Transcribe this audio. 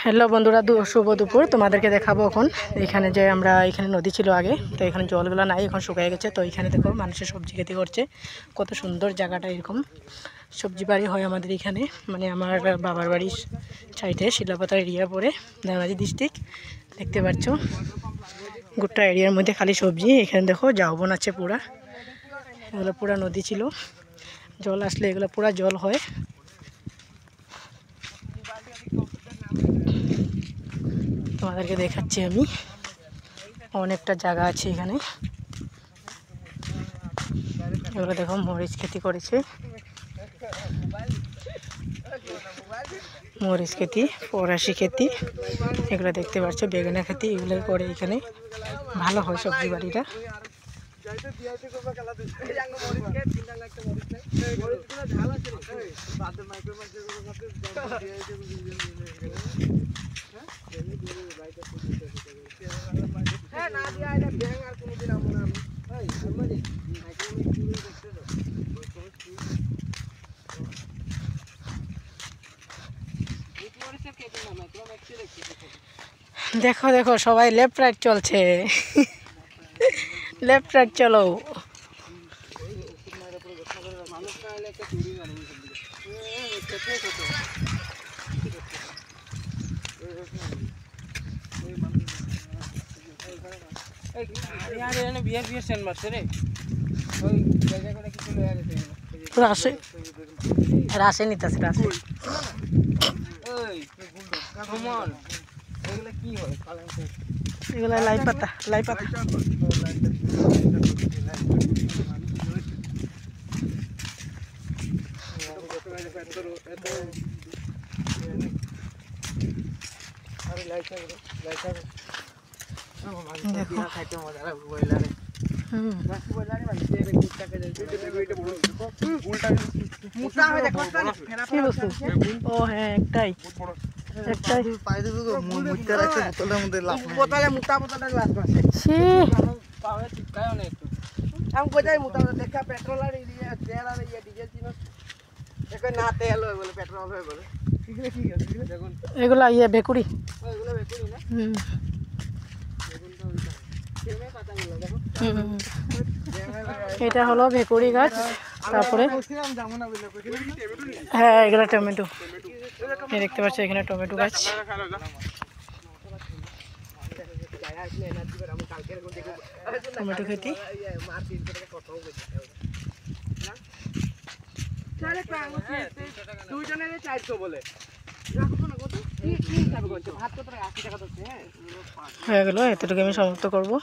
Hello বন্ধুরা, শুভ দুপুর। তোমাদেরকে দেখাবো এখন এখানে যে আমরা এখানে নদী ছিল আগে, তো এখানে জলগুলো নাই, এখন শুকিয়ে গেছে। তো এখানে দেখো মানুষের সবজি খেতে করছে, কত সুন্দর জায়গাটা। এরকম সবজি বাড়ি হয় আমাদের এখানে, মানে আমার বাবার বাড়ির সাইডে শিলাপাতা এরিয়া পড়ে, ধেমাজি ডিস্ট্রিক্ট। দেখতে পাচ্ছ গোটা এরিয়ার মধ্যে খালি সবজি। এখানে দেখো ঝাউবন আছে পুরা, এগুলো পুরা নদী ছিল, জল আসলে এগুলো পুরা জল হয়। তোমাদেরকে দেখাচ্ছি আমি, অনেকটা জায়গা আছে এখানে। এগুলো দেখো মরিচ খেতি করেছে, মরিচ খেতি, ফরাসি খেতি, এগুলো দেখতে পাচ্ছ, বেগুনা খেতি, এগুলো করে এখানে। ভালো হয় সবজি বাড়িটা। দেখো দেখো সবাই লেফট রাইট চলছে, লেফট রাইট চলো। রাশে নিতেছে, রাশে এগুলো লাই পাতা, লাই পাতা। ও হ্যাঁ, একটাই এগুলা ইয়ে বেকুড়ি। এটা হলো ভেকুড়ি গাছ। তারপরে হ্যাঁ, এগুলো টমেটো, দেখতে পাচ্ছ এখানে টমেটো গাছ। টমেটো খেতি। হয়ে গেল, এতটুকু আমি সমাপ্ত করবো।